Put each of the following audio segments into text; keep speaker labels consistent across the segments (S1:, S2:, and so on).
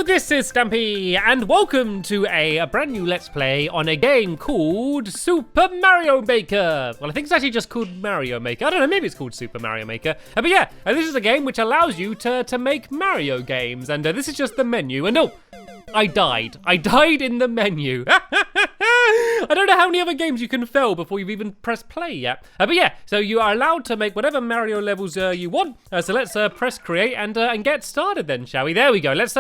S1: this is Stampy, and welcome to a brand new Let's Play on a game called Super Mario Maker. Well, I think it's actually just called Mario Maker. I don't know, maybe it's called Super Mario Maker. But yeah, this is a game which allows you to make Mario games, and this is just the menu. And oh, I died. I died in the menu. I don't know how many other games you can fail before you've even pressed play yet. But yeah, so you are allowed to make whatever Mario levels you want. So let's press create and get started then, shall we? There we go. Let's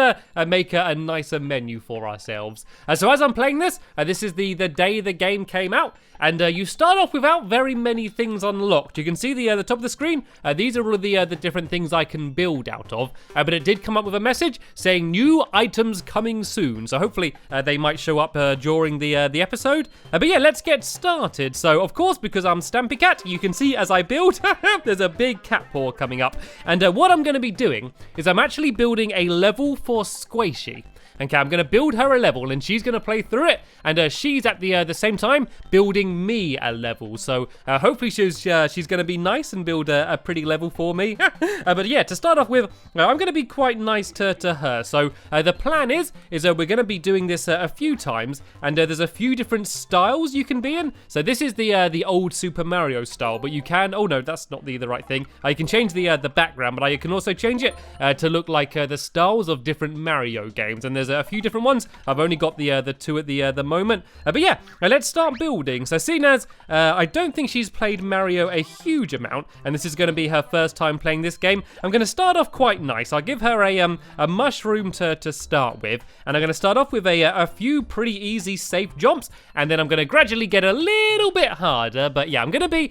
S1: make a nicer menu for ourselves. So as I'm playing this, this is the day the game came out. And you start off without very many things unlocked. You can see the top of the screen. These are all of the different things I can build out of. But it did come up with a message saying new items coming soon. So hopefully they might show up during the episode. But yeah, let's get started. So of course, because I'm Stampy Cat, you can see as I build, there's a big cat paw coming up. And what I'm going to be doing is I'm actually building a level for Sqaishey. Okay, I'm going to build her a level and she's going to play through it. And she's at the same time building me a level. So hopefully she's going to be nice and build a pretty level for me. But yeah, to start off with, I'm going to be quite nice to her. So the plan is we're going to be doing this a few times. And there's a few different styles you can be in. So this is the old Super Mario style. But you can, oh no, that's not the right thing. You can change the background, but you can also change it to look like the styles of different Mario games. And there's a few different ones. I've only got the two at the moment. But yeah, let's start building. So seeing as I don't think she's played Mario a huge amount, and this is going to be her first time playing this game, I'm going to start off quite nice. I'll give her a mushroom to start with, and I'm going to start off with a few pretty easy, safe jumps, and then I'm going to gradually get a little bit harder. But yeah, I'm going to be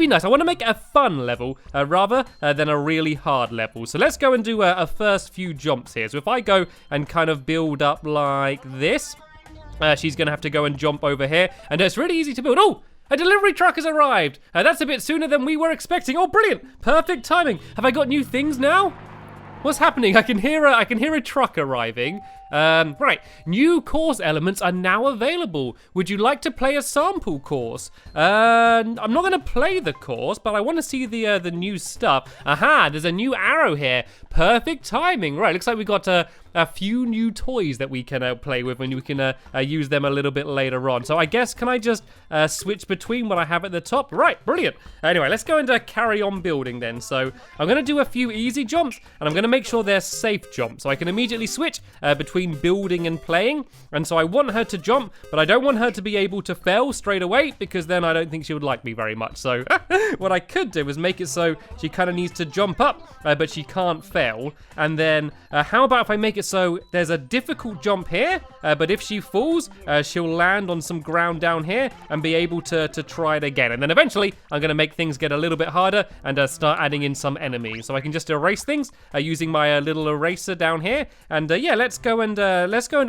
S1: nice. I want to make it a fun level rather than a really hard level. So let's go and do a first few jumps here. So if I go and kind of build up like this, she's gonna have to go and jump over here, and it's really easy to build. Oh, a delivery truck has arrived. That's a bit sooner than we were expecting. Oh, brilliant, perfect timing. Have I got new things now? What's happening? I can hear a truck arriving. Right, new course elements are now available. Would you like to play a sample course? I'm not going to play the course, but I want to see the new stuff. Aha, there's a new arrow here. Perfect timing. Right, looks like we got a few new toys that we can play with, and we can use them a little bit later on. So I guess, can I just switch between what I have at the top? Right, brilliant. Anyway, let's go and carry on building then. So I'm going to do a few easy jumps, and I'm going to make sure they're safe jumps, so I can immediately switch between building and playing. And so I want her to jump, but I don't want her to be able to fail straight away, because then I don't think she would like me very much. So what I could do is make it so she kind of needs to jump up, but she can't fail. And then how about if I make it so there's a difficult jump here, but if she falls, she'll land on some ground down here and be able to try it again. And then eventually I'm going to make things get a little bit harder and start adding in some enemies. So I can just erase things using my little eraser down here. And yeah, let's go and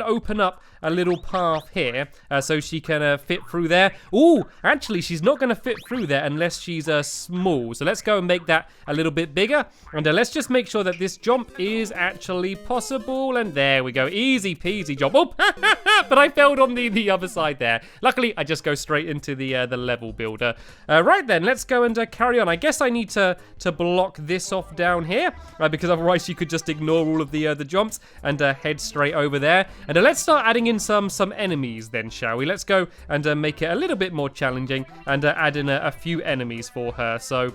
S1: open up a little path here so she can fit through there. Ooh, actually she's not going to fit through there unless she's small. So let's go and make that a little bit bigger, and let's just make sure that this jump is actually possible. And there we go, easy peasy jump. Oh, but I failed on the other side there. Luckily I just go straight into the level builder. Right then, let's go and carry on. I guess I need to block this off down here because otherwise you could just ignore all of the jumps and head straight over there. And let's start adding in some enemies then, shall we? Let's go and make it a little bit more challenging and add in a few enemies for her. So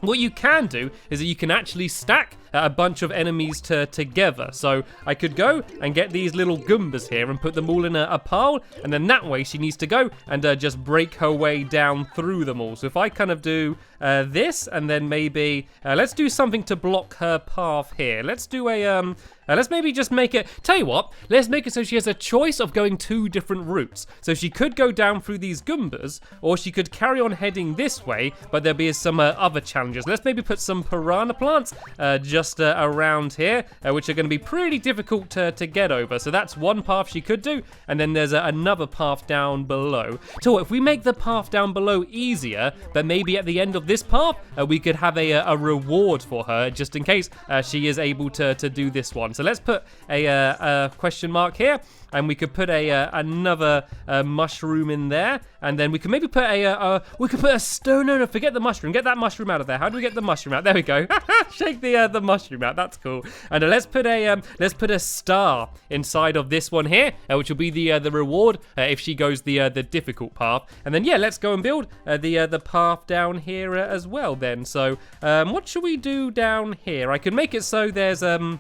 S1: what you can do is that you can actually stack a bunch of enemies together. So I could go and get these little Goombas here and put them all in a pile, and then that way she needs to go and just break her way down through them all. So if I kind of do this, and then maybe let's do something to block her path here. Let's do let's maybe just make it, tell you what, let's make it so she has a choice of going two different routes. So she could go down through these Goombas, or she could carry on heading this way, but there'll be some other challenges. Let's maybe put some piranha plants just around here, which are going to be pretty difficult to get over. So that's one path she could do, and then there's another path down below. So if we make the path down below easier, but maybe at the end of this path, we could have a reward for her, just in case she is able to do this one. So let's put a question mark here, and we could put another mushroom in there, and then we can maybe put a stone. No, forget the mushroom. Get that mushroom out of there. How do we get the mushroom out? There we go. Shake the mushroom out. That's cool. And let's put a star inside of this one here, which will be the reward if she goes the difficult path. And then yeah, let's go and build the path down here as well. Then so what should we do down here? I can make it so there's I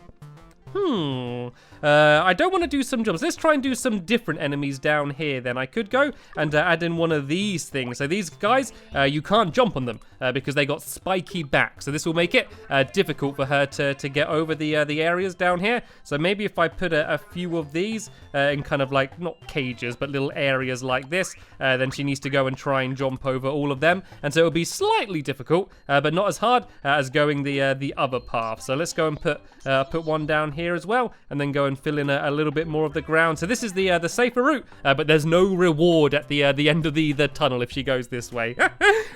S1: don't want to do some jumps. Let's try and do some different enemies down here then. I could go and add in one of these things. So these guys, you can't jump on them because they got spiky back. So this will make it difficult for her to get over the areas down here. So maybe if I put a few of these in kind of like, not cages, but little areas like this, then she needs to go and try and jump over all of them. And so it'll be slightly difficult, but not as hard as going the other path. So let's go and put one down here as well, and then go and fill in a little bit more of the ground. So this is the safer route, but there's no reward at the end of the tunnel if she goes this way.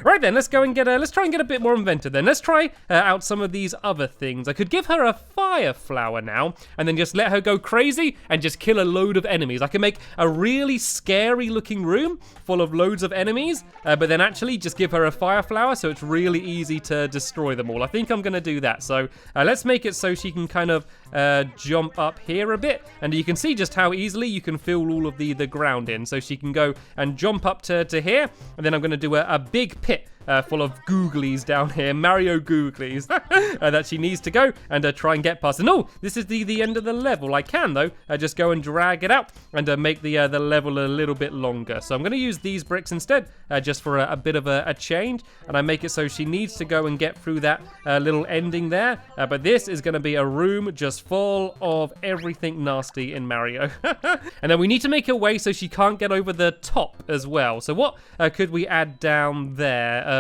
S1: Right then, let's go and let's try and get a bit more inventive then. Let's try out some of these other things. I could give her a fire flower now, and then just let her go crazy and just kill a load of enemies. I can make a really scary looking room full of loads of enemies, but then actually just give her a fire flower so it's really easy to destroy them all. I think I'm gonna do that. So let's make it so she can kind of jump up here a bit, and you can see just how easily you can fill all of the ground in. So she can go and jump up to here, and then I'm going to do a big pit full of googlies down here, Mario googlies, that she needs to go and try and get past. And oh, this is the end of the level. I can though just go and drag it out and make the level a little bit longer. So I'm going to use these bricks instead, just for a bit of a change, and I make it so she needs to go and get through that little ending there. But this is going to be a room just full of everything nasty in Mario. And then we need to make a way so she can't get over the top as well. So what could we add down there?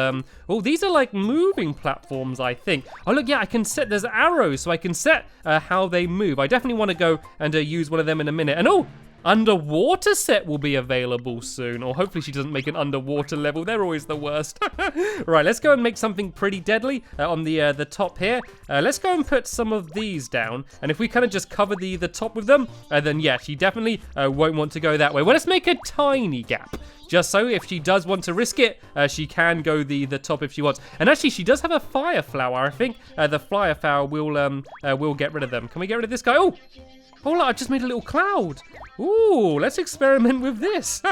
S1: Oh, these are like moving platforms, I think. Oh, look, yeah, I can set, there's arrows, so I can set how they move. I definitely want to go and use one of them in a minute. And oh, underwater set will be available soon, or hopefully she doesn't make an underwater level. They're always the worst. Right, let's go and make something pretty deadly on the top here. Let's go and put some of these down, and if we kind of just cover the top with them, then yeah, she definitely won't want to go that way. Well, let's make a tiny gap, just so if she does want to risk it, she can go the top if she wants. And actually, she does have a fire flower. I think the fire flower will get rid of them. Can we get rid of this guy? Oh, look, I just made a little cloud. Ooh, let's experiment with this.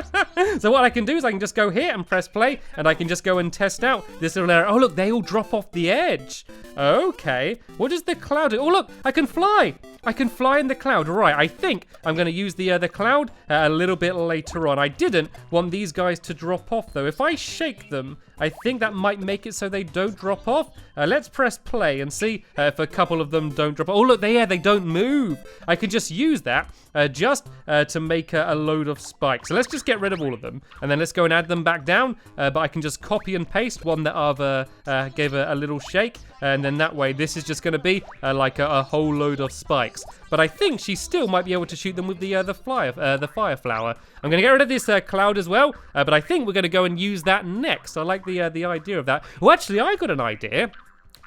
S1: So what I can do is I can just go here and press play, and I can just go and test out this little area. Oh, look, they all drop off the edge. Okay, what does the cloud do? Oh, look, I can fly. I can fly in the cloud. Right, I think I'm going to use the cloud a little bit later on. I didn't want these guys to drop off, though. If I shake them, I think that might make it so they don't drop off. Let's press play and see if a couple of them don't drop off. Oh, look, they don't move. I can just use that just to make a load of spikes. So let's just get rid of all of them, and then let's go and add them back down. But I can just copy and paste one that I've gave a little shake, and then that way this is just going to be like a whole load of spikes. But I think she still might be able to shoot them with the fire flower. I'm going to get rid of this cloud as well, but I think we're going to go and use that next. I like the idea of that. Well, actually, I got an idea.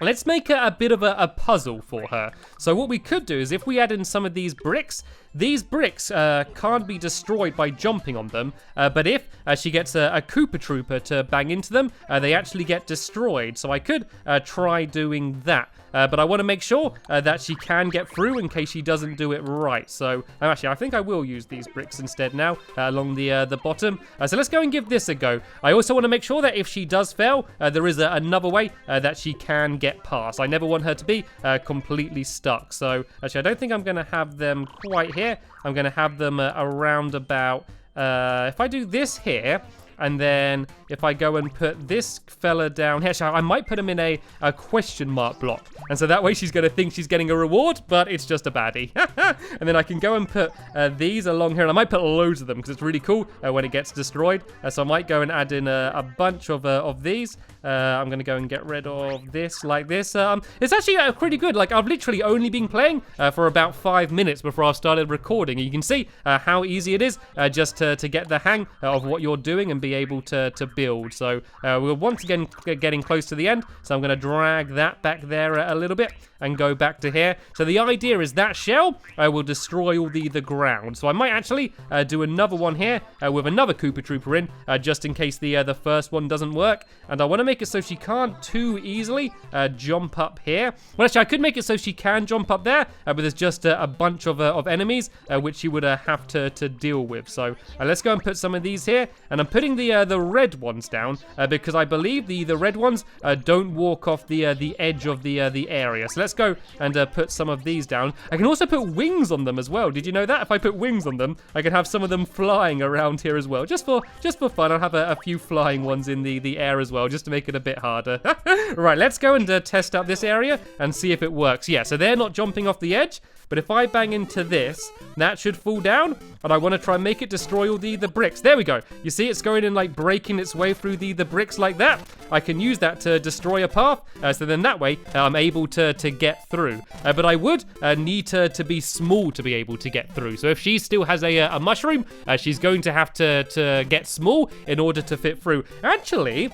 S1: Let's make a bit of a puzzle for her. So what we could do is if we add in some of these bricks can't be destroyed by jumping on them, but if she gets a Koopa Trooper to bang into them, they actually get destroyed. So I could try doing that. But I want to make sure that she can get through in case she doesn't do it right. So actually, I think I will use these bricks instead now along the bottom. So let's go and give this a go. I also want to make sure that if she does fail, there is another way that she can get past. I never want her to be completely stuck. So actually, I don't think I'm going to have them quite here. I'm going to have them around about, if I do this here, and then if I go and put this fella down here, I might put him in a question mark block. And so that way she's going to think she's getting a reward, but it's just a baddie. And then I can go and put these along here. And I might put loads of them because it's really cool when it gets destroyed. So I might go and add in a bunch of these. I'm going to go and get rid of this like this. It's actually pretty good. Like, I've literally only been playing for about 5 minutes before I've started recording. And you can see how easy it is just to get the hang of what you're doing and be able to build. So we're once again getting close to the end. So I'm going to drag that back there a little bit. and go back to here. So the idea is that shell will destroy all the ground. So I might actually do another one here with another Koopa Trooper in, just in case the first one doesn't work. And I want to make it so she can't too easily jump up here. Well, actually, I could make it so she can jump up there, but there's just a bunch of enemies which she would have to deal with. So let's go and put some of these here. And I'm putting the red ones down because I believe the red ones don't walk off the edge of the area. So let's go and put some of these down. I can also put wings on them as well. Did you know that? If I put wings on them, I can have some of them flying around here as well. Just for fun, I'll have a few flying ones in the air as well, just to make it a bit harder. Right, let's go and test out this area and see if it works. Yeah, so they're not jumping off the edge. But if I bang into this, that should fall down. And I want to try and make it destroy all the bricks. There we go. You see it's going and like breaking its way through the bricks like that. I can use that to destroy a path. So then that way I'm able to get through. But I would need her to be small to be able to get through. So if she still has a mushroom, she's going to have to get small in order to fit through. Actually,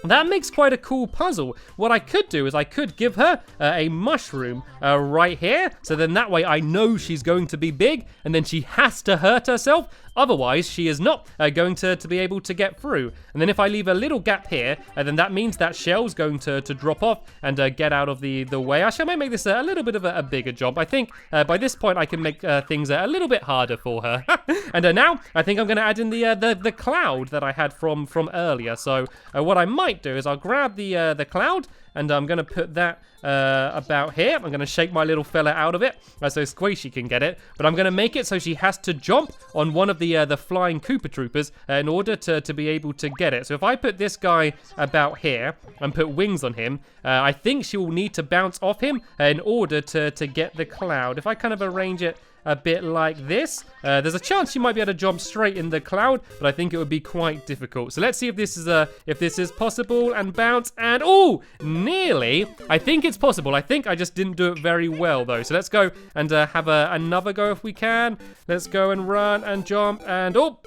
S1: that makes quite a cool puzzle. What I could do is I could give her a mushroom right here. So then that way I know she's going to be big and then she has to hurt herself. Otherwise, she is not going to be able to get through. And then if I leave a little gap here, then that means that shell's going to drop off and get out of the way. Actually, I might make this a little bit of a bigger jump. I think by this point, I can make things a little bit harder for her. And now, I think I'm going to add in the cloud that I had from earlier. So what I might do is I'll grab the cloud, and I'm going to put that about here. I'm going to shake my little fella out of it so Sqaishey can get it. But I'm going to make it so she has to jump on one of the flying Koopa Troopers in order to be able to get it. So if I put this guy about here and put wings on him, I think she will need to bounce off him in order to get the cloud. If I kind of arrange it a bit like this, there's a chance you might be able to jump straight in the cloud, but I think it would be quite difficult. So let's see if this is possible, and bounce, and oh, nearly. I think it's possible. I think I just didn't do it very well though. So let's go and have another go if we can. Let's go and run and jump, and oh,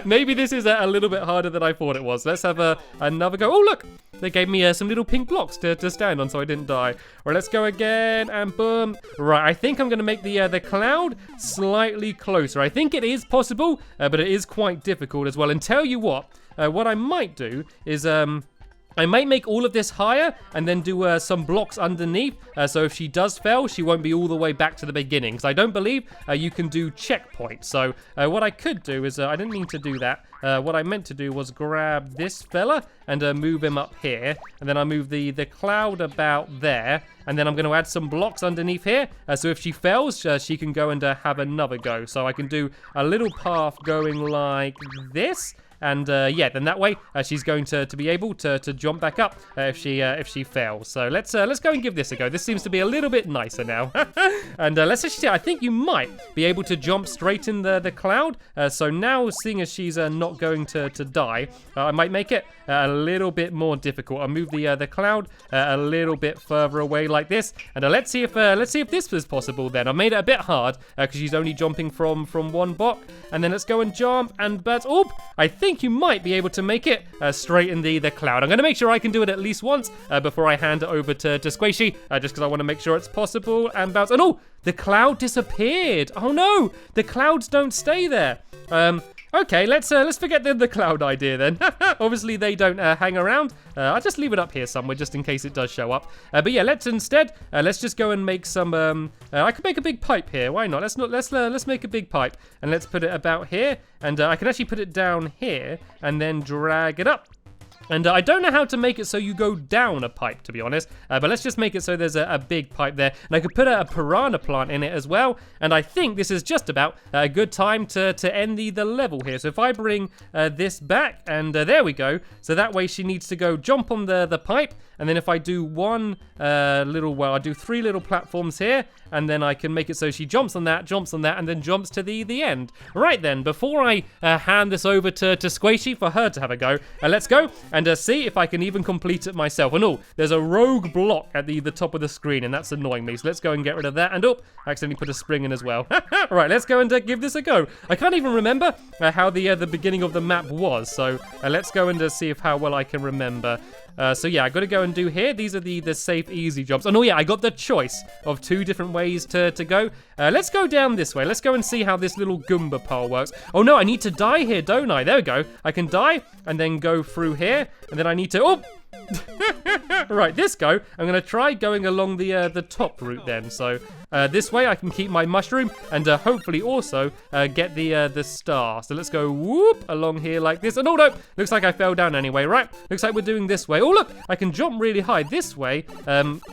S1: maybe this is a little bit harder than I thought it was. Let's have another go. Oh look, they gave me some little pink blocks to stand on so I didn't die. All right, let's go again, and boom. Right, I think I'm gonna make the cloud slightly closer. I think it is possible, but it is quite difficult as well. And tell you what I might do is I might make all of this higher and then do some blocks underneath. So if she does fail, she won't be all the way back to the beginning. Because I don't believe you can do checkpoints. So what I could do is, I didn't mean to do that. What I meant to do was grab this fella and move him up here. And then I move the cloud about there. And then I'm going to add some blocks underneath here. So if she fails, she can go and have another go. So I can do a little path going like this. And yeah, then that way she's going to be able to jump back up if she fails. So let's go and give this a go. This seems to be a little bit nicer now. And let's actually see. I think you might be able to jump straight in the cloud. So now, seeing as she's not going to die, I might make it a little bit more difficult. I'll move the cloud a little bit further away like this. And let's see if this was possible. Then I made it a bit hard because she's only jumping from one block. And then let's go and jump, and but oh, I think you might be able to make it straight in the cloud. I'm going to make sure I can do it at least once before I hand it over to Sqaishey, just because I want to make sure it's possible. And bounce. And oh, the cloud disappeared. Oh no, the clouds don't stay there. Okay, let's forget the cloud idea then. Obviously, they don't hang around. I'll just leave it up here somewhere just in case it does show up. But yeah, let's just go and make some. I could make a big pipe here. Why not? Let's make a big pipe and let's put it about here. And I can actually put it down here and then drag it up. And I don't know how to make it so you go down a pipe, to be honest. But let's just make it so there's a big pipe there. And I could put a piranha plant in it as well. And I think this is just about a good time to end the level here. So if I bring this back, and there we go. So that way she needs to go jump on the pipe. And then if I do I do 3 little platforms here. And then I can make it so she jumps on that, and then jumps to the end. Right then, before I hand this over to Sqaishey for her to have a go, let's go and see if I can even complete it myself. And oh, there's a rogue block at the top of the screen, and that's annoying me. So let's go and get rid of that. And oh, I accidentally put a spring in as well. Right, let's go and give this a go. I can't even remember how the beginning of the map was. So let's go and see how well I can remember. So yeah, I got to go and do here. These are the safe, easy jobs. And oh yeah, I got the choice of 2 different ways to go. Let's go down this way. Let's go and see how this little Goomba pole works. Oh no, I need to die here, don't I? There we go. I can die and then go through here. And then I need to... Oh! Right, this go. I'm going to try going along the top route then. So this way I can keep my mushroom and hopefully also get the star. So let's go whoop along here like this. And oh no, looks like I fell down anyway, right? Looks like we're doing this way. Oh look, I can jump really high this way.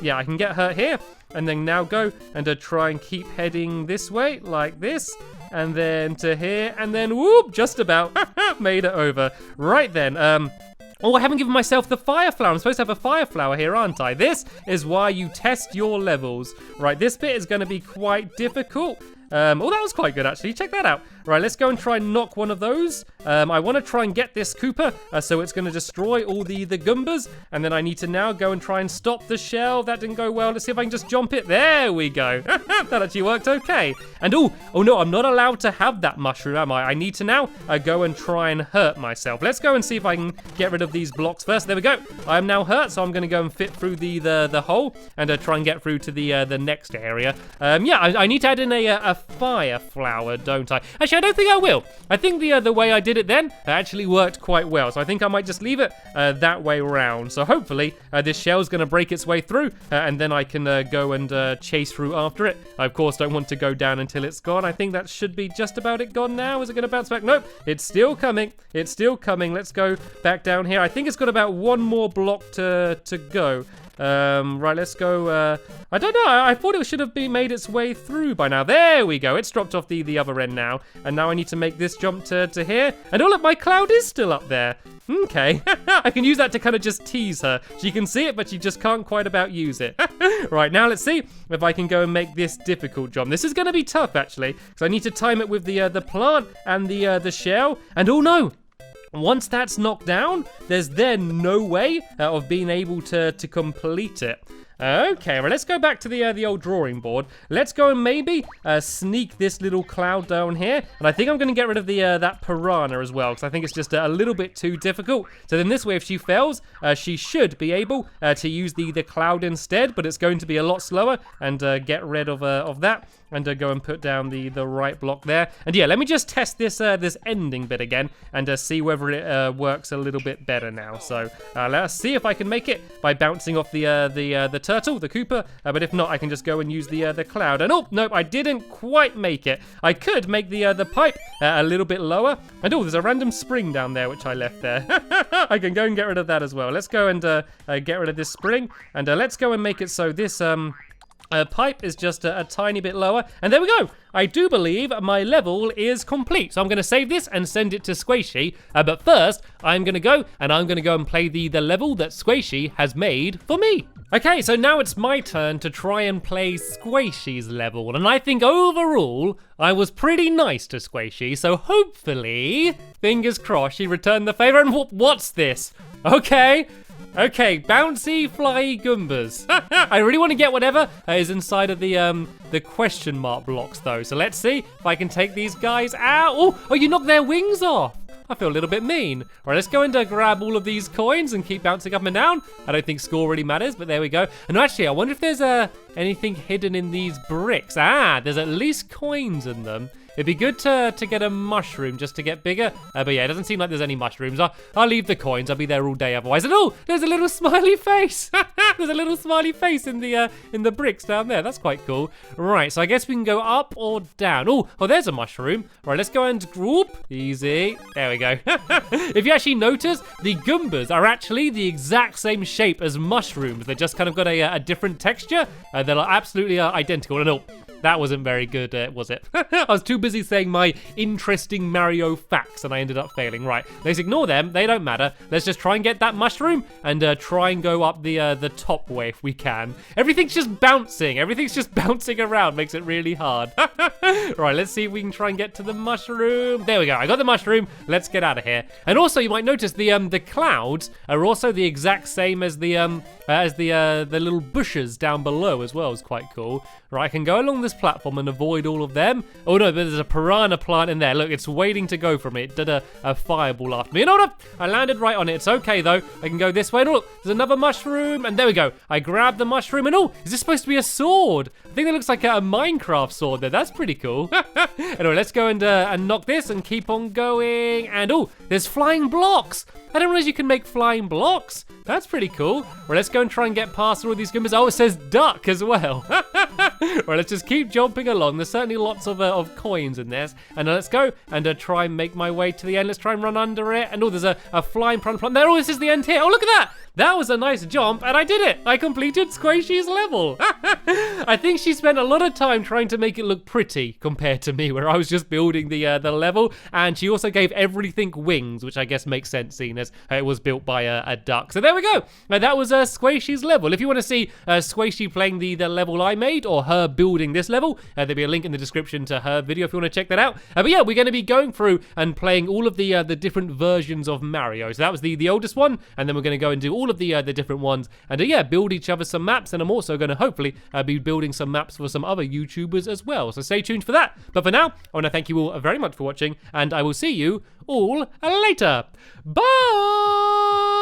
S1: Yeah, I can get hurt here. And then now go and try and keep heading this way like this. And then to here and then whoop, just about made it over. Right then, oh, I haven't given myself the fire flower. I'm supposed to have a fire flower here, aren't I? This is why you test your levels. Right, this bit is going to be quite difficult. Oh, that was quite good, actually. Check that out. Right, let's go and try and knock one of those. I want to try and get this Koopa, so it's going to destroy all the Goombas. And then I need to now go and try and stop the shell. That didn't go well. Let's see if I can just jump it. There we go. That actually worked okay. And oh no, I'm not allowed to have that mushroom, am I? I need to now go and try and hurt myself. Let's go and see if I can get rid of these blocks first. There we go. I am now hurt, so I'm going to go and fit through the hole and try and get through to the next area. Yeah, I need to add in a fire flower, don't I? Actually, I don't think I will. I think the way I did it then actually worked quite well. So I think I might just leave it that way around. So hopefully this shell's going to break its way through and then I can go and chase through after it. I, of course, don't want to go down until it's gone. I think that should be just about it gone now. Is it going to bounce back? Nope. It's still coming. It's still coming. Let's go back down here. I think it's got about 1 more block to go. Right, let's go. I don't know. I thought it should have made its way through by now. There we go. It's dropped off the other end now. And now I need to make this jump to here. And oh, look, my cloud is still up there. Okay. I can use that to kind of just tease her. She can see it, but she just can't quite about use it. Right, now let's see if I can go and make this difficult jump. This is going to be tough, actually, because I need to time it with the plant and the shell. And oh, no. Once that's knocked down, there's then no way of being able to complete it. Okay, well, let's go back to the old drawing board. Let's go and maybe sneak this little cloud down here. And I think I'm going to get rid of that piranha as well, because I think it's just a little bit too difficult. So then this way, if she fails, she should be able to use the cloud instead, but it's going to be a lot slower. And get rid of that and go and put down the right block there. And yeah, let me just test this ending bit again and see whether it works a little bit better now. So let's see if I can make it by bouncing off the turtle, the Koopa, but if not, I can just go and use the cloud. And oh, nope, I didn't quite make it. I could make the pipe a little bit lower. And oh, there's a random spring down there, which I left there. I can go and get rid of that as well. Let's go and get rid of this spring. And let's go and make it so this pipe is just a tiny bit lower. And there we go. I do believe my level is complete. So I'm going to save this and send it to Sqaishey. But first, I'm going to go and play the level that Sqaishey has made for me. Okay, so now it's my turn to try and play Sqaishey's level. And I think overall, I was pretty nice to Sqaishey. So hopefully, fingers crossed, she returned the favor. And what's this? Okay, bouncy flyy Goombas. I really want to get whatever is inside of the question mark blocks though. So let's see if I can take these guys out. Oh, you knocked their wings off. I feel a little bit mean. All right, let's go and grab all of these coins and keep bouncing up and down. I don't think score really matters, but there we go. And actually, I wonder if there's anything hidden in these bricks. There's at least coins in them. It'd be good to get a mushroom just to get bigger. But yeah, it doesn't seem like there's any mushrooms. I'll leave the coins. I'll be there all day otherwise. And oh, there's a little smiley face. There's a little smiley face in the bricks down there. That's quite cool. Right, so I guess we can go up or down. Oh, there's a mushroom. Right, let's go and whoop. Easy. There we go. If you actually notice, the Goombas are actually the exact same shape as mushrooms. They just kind of got a different texture. They're absolutely identical. And oh, that wasn't very good, was it? I was too busy saying my interesting Mario facts and I ended up failing. Right, let's ignore them. They don't matter. Let's just try and get that mushroom and try and go up the top way if we can. Everything's just bouncing. Everything's just bouncing around. Makes it really hard. Right, let's see if we can try and get to the mushroom. There we go. I got the mushroom. Let's get out of here. And also, you might notice the clouds are also the exact same as the little bushes down below as well. Is quite cool. Right, I can go along this platform and avoid all of them. Oh no, there's a piranha plant in there. Look, it's waiting to go for me. It did a fireball after me. And oh no, I landed right on it. It's okay though. I can go this way. And oh, look, there's another mushroom. And there we go. I grabbed the mushroom. And oh, is this supposed to be a sword? I think that looks like a Minecraft sword there. That's pretty cool. Anyway, let's go and knock this and keep on going. And oh, there's flying blocks. I didn't realize you can make flying blocks. That's pretty cool. Well, let's go and try and get past all these goombas. Oh, it says duck as well. Well, let's just keep jumping along. There's certainly lots of coins in there. And let's go and try and make my way to the end. Let's try and run under it. And oh, there's a flying plant there. Oh, this is the end here. Oh, look at that. That was a nice jump, and I did it. I completed Sqaishey's level. I think she spent a lot of time trying to make it look pretty compared to me, where I was just building the level. And she also gave everything wings, which I guess makes sense, seeing as it was built by a duck. So there we go. That was Sqaishey's level. If you want to see Sqaishey playing the level I made, or her building this level, there'll be a link in the description to her video if you want to check that out. But yeah, we're going to be going through and playing all of the different versions of Mario. So that was the oldest one, and then we're going to go and do all of the different ones, and yeah, build each other some maps. And I'm also going to hopefully be building some maps for some other YouTubers as well. So stay tuned for that. But for now, I want to thank you all very much for watching, and I will see you all later. Bye.